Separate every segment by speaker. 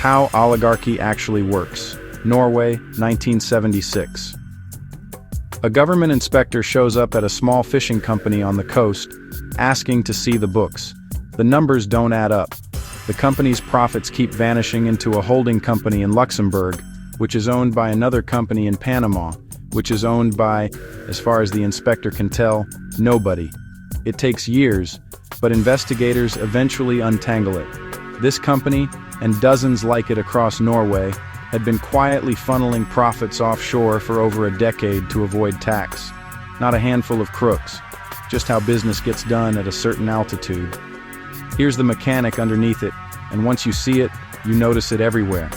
Speaker 1: How oligarchy actually works. Norway, 1976. A government inspector shows up at a small fishing company on the coast, asking to see the books. The numbers don't add up. The company's profits keep vanishing into a holding company in Luxembourg, which is owned by another company in Panama, which is owned by, as far as the inspector can tell, nobody. It takes years, but investigators eventually untangle it. This company, and dozens like it across Norway, had been quietly funneling profits offshore for over a decade to avoid tax. Not a handful of crooks, just how business gets done at a certain altitude. Here's the mechanic underneath it, and once you see it, you notice it everywhere.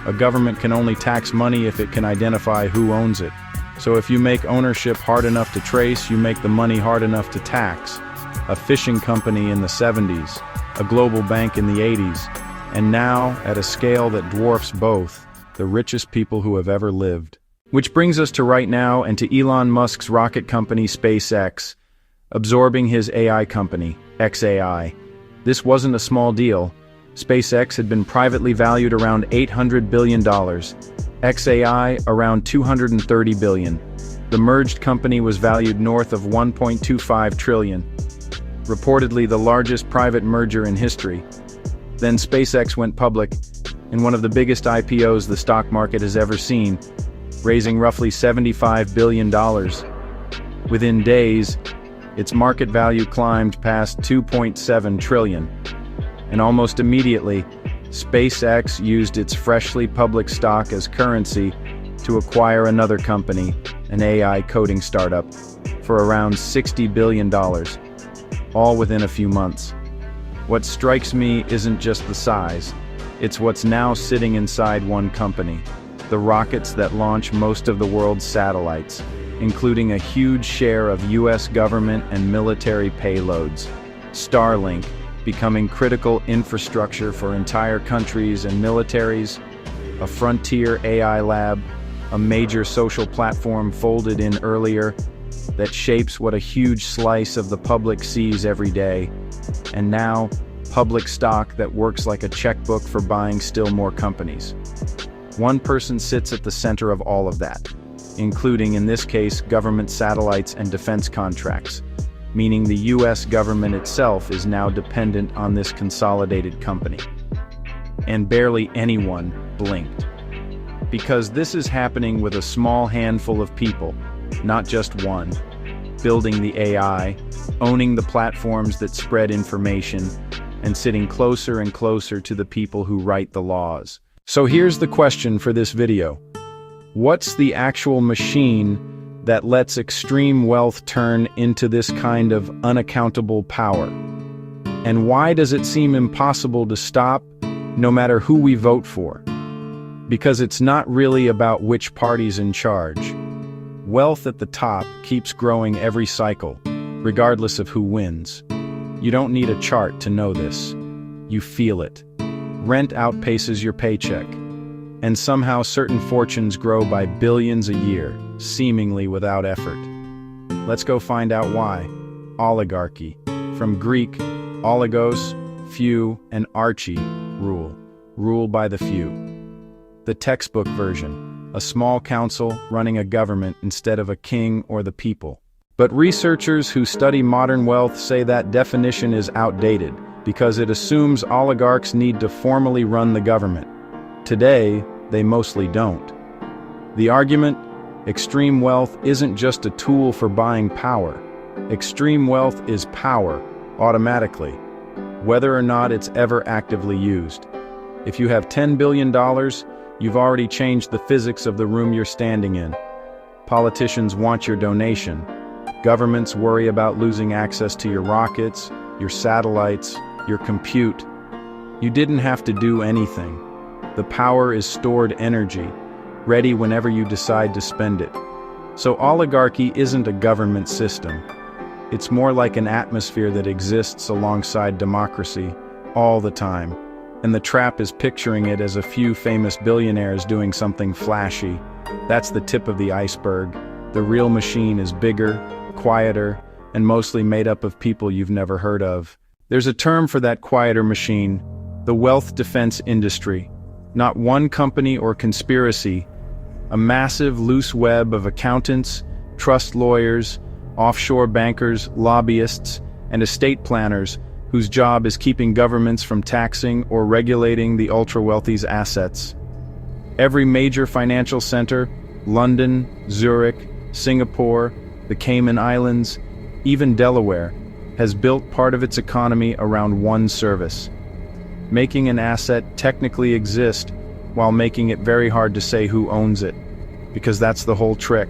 Speaker 1: A government can only tax money if it can identify who owns it. So if you make ownership hard enough to trace, you make the money hard enough to tax. A fishing company in the 70s, a global bank in the 80s, and now, at a scale that dwarfs both, the richest people who have ever lived. Which brings us to right now and to Elon Musk's rocket company SpaceX, absorbing his AI company, XAI. This wasn't a small deal. SpaceX had been privately valued around $800 billion, XAI around $230 billion. The merged company was valued north of $1.25 trillion. Reportedly the largest private merger in history. Then SpaceX went public in one of the biggest IPOs the stock market has ever seen, raising roughly $75 billion. Within days, its market value climbed past $2.7 trillion. And almost immediately, SpaceX used its freshly public stock as currency to acquire another company, an AI coding startup, for around $60 billion, all within a few months. What strikes me isn't just the size, it's what's now sitting inside one company, the rockets that launch most of the world's satellites, including a huge share of US government and military payloads. Starlink, becoming critical infrastructure for entire countries and militaries, a frontier AI lab, a major social platform folded in earlier that shapes what a huge slice of the public sees every day, and now, public stock that works like a checkbook for buying still more companies. One person sits at the center of all of that, including, in this case, government satellites and defense contracts, meaning the US government itself is now dependent on this consolidated company. And barely anyone blinked. Because this is happening with a small handful of people, not just one, building the AI, owning the platforms that spread information, and sitting closer and closer to the people who write the laws. So here's the question for this video. What's the actual machine that lets extreme wealth turn into this kind of unaccountable power? And why does it seem impossible to stop, no matter who we vote for? Because it's not really about which party's in charge. Wealth at the top keeps growing every cycle, regardless of who wins. You don't need a chart to know this. You feel it. Rent outpaces your paycheck. And somehow certain fortunes grow by billions a year, seemingly without effort. Let's go find out why. Oligarchy. From Greek, oligos, few, and archi, rule. Rule by the few. The textbook version. A small council running a government instead of a king or the people. But researchers who study modern wealth say that definition is outdated because it assumes oligarchs need to formally run the government. Today, they mostly don't. The argument, extreme wealth isn't just a tool for buying power. Extreme wealth is power, automatically, whether or not it's ever actively used. If you have $10 billion, you've already changed the physics of the room you're standing in. Politicians want your donation. Governments worry about losing access to your rockets, your satellites, your compute. You didn't have to do anything. The power is stored energy, ready whenever you decide to spend it. So oligarchy isn't a government system. It's more like an atmosphere that exists alongside democracy, all the time. And the trap is picturing it as a few famous billionaires doing something flashy. That's the tip of the iceberg. The real machine is bigger, quieter, and mostly made up of people you've never heard of. There's a term for that quieter machine, the wealth defense industry. Not one company or conspiracy, a massive loose web of accountants, trust lawyers, offshore bankers, lobbyists, and estate planners whose job is keeping governments from taxing or regulating the ultra-wealthy's assets. Every major financial center, London, Zurich, Singapore, the Cayman Islands, even Delaware, has built part of its economy around one service, making an asset technically exist while making it very hard to say who owns it, because that's the whole trick.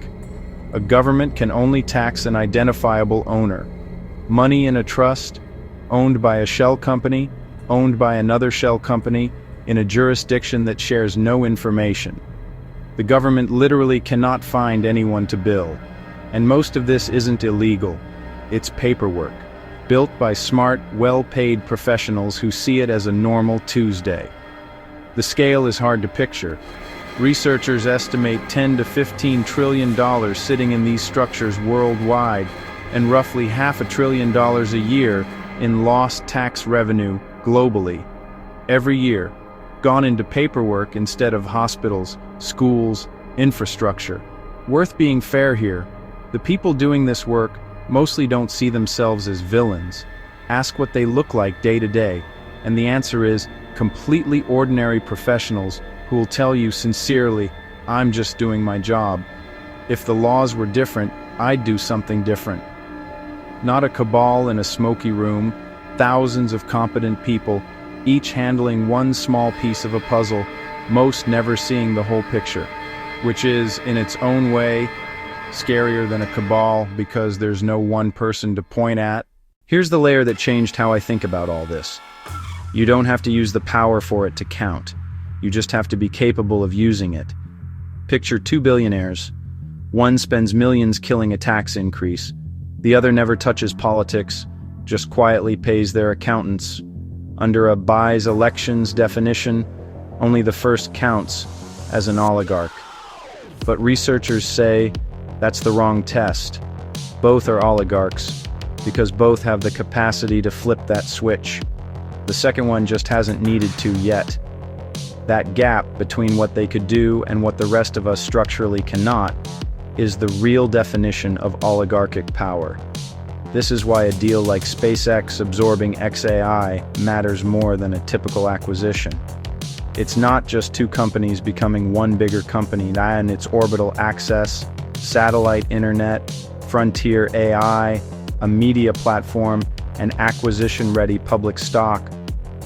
Speaker 1: A government can only tax an identifiable owner. Money in a trust, owned by a shell company, owned by another shell company, in a jurisdiction that shares no information. The government literally cannot find anyone to bill. And most of this isn't illegal. It's paperwork, built by smart, well-paid professionals who see it as a normal Tuesday. The scale is hard to picture. Researchers estimate $10 to $15 trillion sitting in these structures worldwide, and roughly $500 billion a year in lost tax revenue globally. Every year, gone into paperwork instead of hospitals, schools, infrastructure. Worth being fair here, the people doing this work mostly don't see themselves as villains. Ask what they look like day to day, and the answer is completely ordinary professionals who will tell you sincerely, "I'm just doing my job. If the laws were different, I'd do something different." Not a cabal in a smoky room, thousands of competent people, each handling one small piece of a puzzle, most never seeing the whole picture, which is, in its own way, scarier than a cabal because there's no one person to point at. Here's the layer that changed how I think about all this. You don't have to use the power for it to count. You just have to be capable of using it. Picture two billionaires. One spends millions killing a tax increase. The other never touches politics, just quietly pays their accountants. Under a buys elections definition, only the first counts as an oligarch. But researchers say that's the wrong test. Both are oligarchs, because both have the capacity to flip that switch. The second one just hasn't needed to yet. That gap between what they could do and what the rest of us structurally cannot is the real definition of oligarchic power. This is why a deal like SpaceX absorbing XAI matters more than a typical acquisition. It's not just two companies becoming one bigger company, and it's orbital access, satellite internet, frontier AI, a media platform, and acquisition-ready public stock,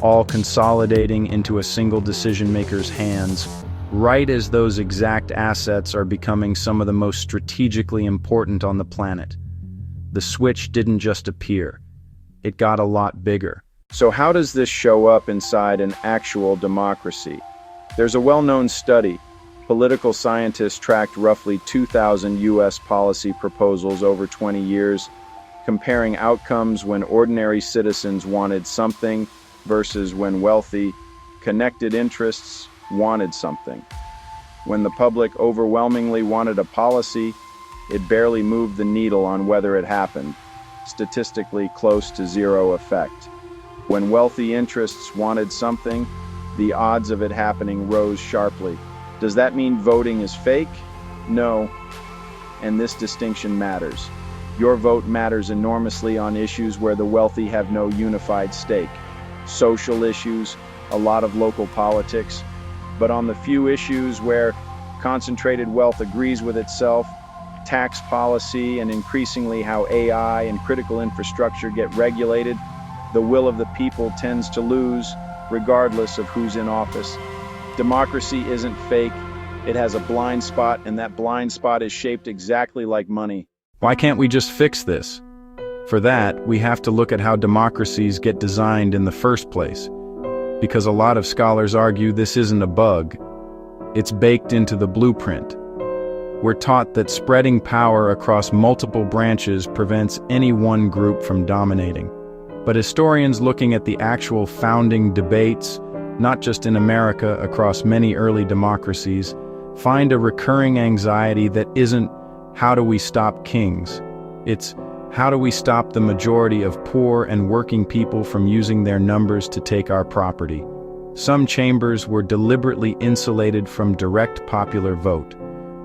Speaker 1: all consolidating into a single decision-maker's hands, right as those exact assets are becoming some of the most strategically important on the planet. The switch didn't just appear. It got a lot bigger. So how does this show up inside an actual democracy? There's a well-known study. Political scientists tracked roughly 2,000 US policy proposals over 20 years, comparing outcomes when ordinary citizens wanted something versus when wealthy, connected interests wanted something. When the public overwhelmingly wanted a policy, it barely moved the needle on whether it happened, statistically close to zero effect. When wealthy interests wanted something, the odds of it happening rose sharply. Does that mean voting is fake? No. And this distinction matters. Your vote matters enormously on issues where the wealthy have no unified stake. Social issues, a lot of local politics, but on the few issues where concentrated wealth agrees with itself, tax policy, and increasingly how AI and critical infrastructure get regulated, the will of the people tends to lose, regardless of who's in office. Democracy isn't fake. It has a blind spot, and that blind spot is shaped exactly like money. Why can't we just fix this? For that, we have to look at how democracies get designed in the first place. Because a lot of scholars argue this isn't a bug. It's baked into the blueprint. We're taught that spreading power across multiple branches prevents any one group from dominating. But historians looking at the actual founding debates, not just in America, across many early democracies, find a recurring anxiety that isn't, how do we stop kings? It's, how do we stop the majority of poor and working people from using their numbers to take our property? Some chambers were deliberately insulated from direct popular vote.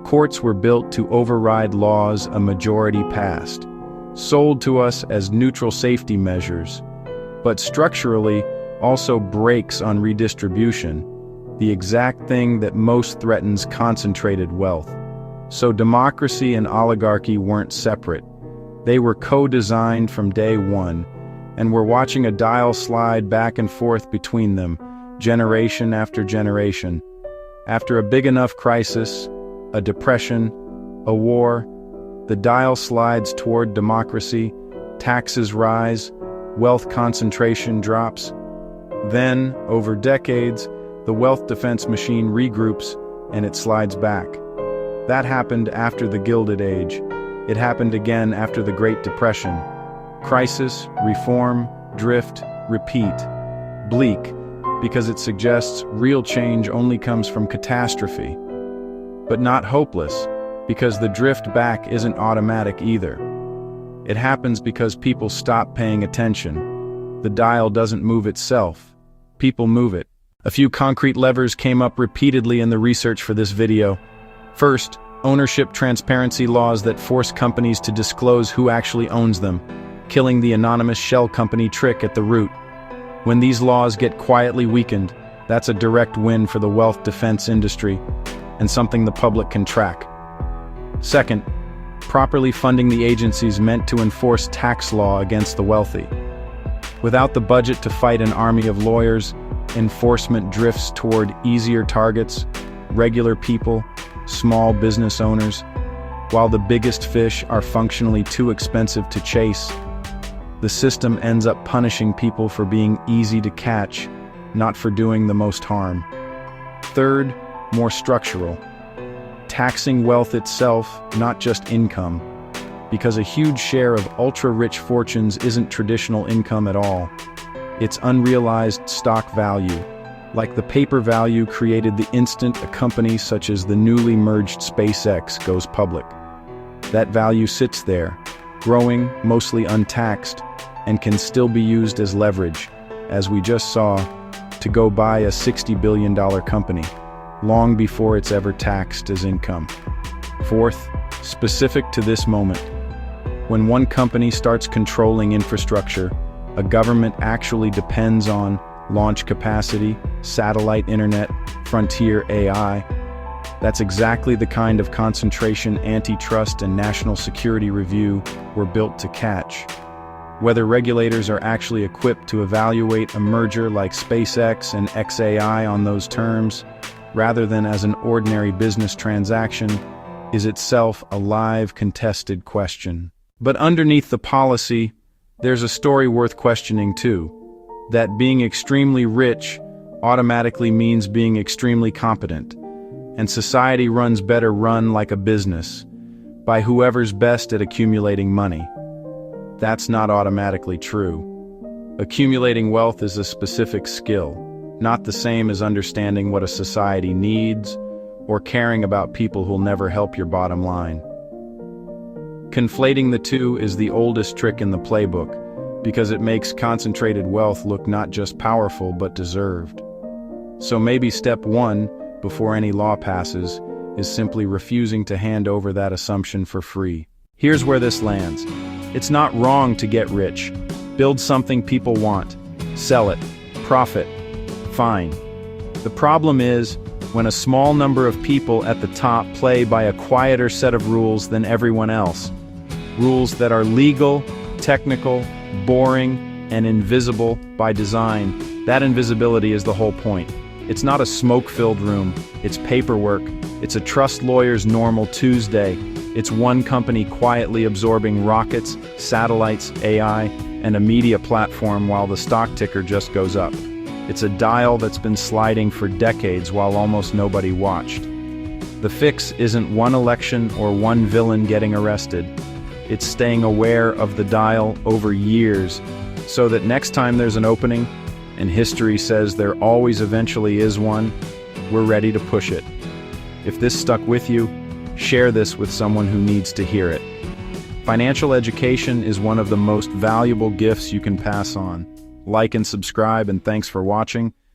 Speaker 1: Courts were built to override laws a majority passed, sold to us as neutral safety measures, but structurally also brakes on redistribution, the exact thing that most threatens concentrated wealth. So democracy and oligarchy weren't separate. They were co-designed from day one, and we're watching a dial slide back and forth between them, generation after generation. After a big enough crisis, a depression, a war, the dial slides toward democracy, taxes rise, wealth concentration drops. Then, over decades, the wealth defense machine regroups and it slides back. That happened after the Gilded Age. It happened again after the Great Depression. Crisis, reform, drift, repeat. Bleak, because it suggests real change only comes from catastrophe. But not hopeless, because the drift back isn't automatic either. It happens because people stop paying attention. The dial doesn't move itself. People move it. A few concrete levers came up repeatedly in the research for this video. First, ownership transparency laws that force companies to disclose who actually owns them, killing the anonymous shell company trick at the root. When these laws get quietly weakened, that's a direct win for the wealth defense industry, and something the public can track. Second, properly funding the agencies meant to enforce tax law against the wealthy. Without the budget to fight an army of lawyers, enforcement drifts toward easier targets, regular people, small business owners, while the biggest fish are functionally too expensive to chase. The system ends up punishing people for being easy to catch, not for doing the most harm. Third, more structural. Taxing wealth itself, not just income, because a huge share of ultra-rich fortunes isn't traditional income at all. It's unrealized stock value, like the paper value created the instant a company such as the newly merged SpaceX goes public. That value sits there, growing, mostly untaxed, and can still be used as leverage, as we just saw, to go buy a $60 billion company, long before it's ever taxed as income. Fourth, specific to this moment, when one company starts controlling infrastructure, a government actually depends on launch capacity, satellite internet, frontier AI. That's exactly the kind of concentration antitrust and national security review were built to catch. Whether regulators are actually equipped to evaluate a merger like SpaceX and XAI on those terms, rather than as an ordinary business transaction, is itself a live, contested question. But underneath the policy, there's a story worth questioning too. That being extremely rich automatically means being extremely competent, and society runs better run like a business, by whoever's best at accumulating money. That's not automatically true. Accumulating wealth is a specific skill, not the same as understanding what a society needs or caring about people who'll never help your bottom line. Conflating the two is the oldest trick in the playbook, because it makes concentrated wealth look not just powerful but deserved. So maybe step one, before any law passes, is simply refusing to hand over that assumption for free. Here's where this lands. It's not wrong to get rich. Build something people want. Sell it. Profit. Fine. The problem is when a small number of people at the top play by a quieter set of rules than everyone else. Rules that are legal, technical, boring, and invisible by design. That invisibility is the whole point. It's not a smoke-filled room. It's paperwork. It's a trust lawyer's normal Tuesday. It's one company quietly absorbing rockets, satellites, AI, and a media platform while the stock ticker just goes up. It's a dial that's been sliding for decades while almost nobody watched. The fix isn't one election or one villain getting arrested. It's staying aware of the dial over years, so that next time there's an opening, and history says there always eventually is one, we're ready to push it. If this stuck with you, share this with someone who needs to hear it. Financial education is one of the most valuable gifts you can pass on. Like and subscribe, and thanks for watching.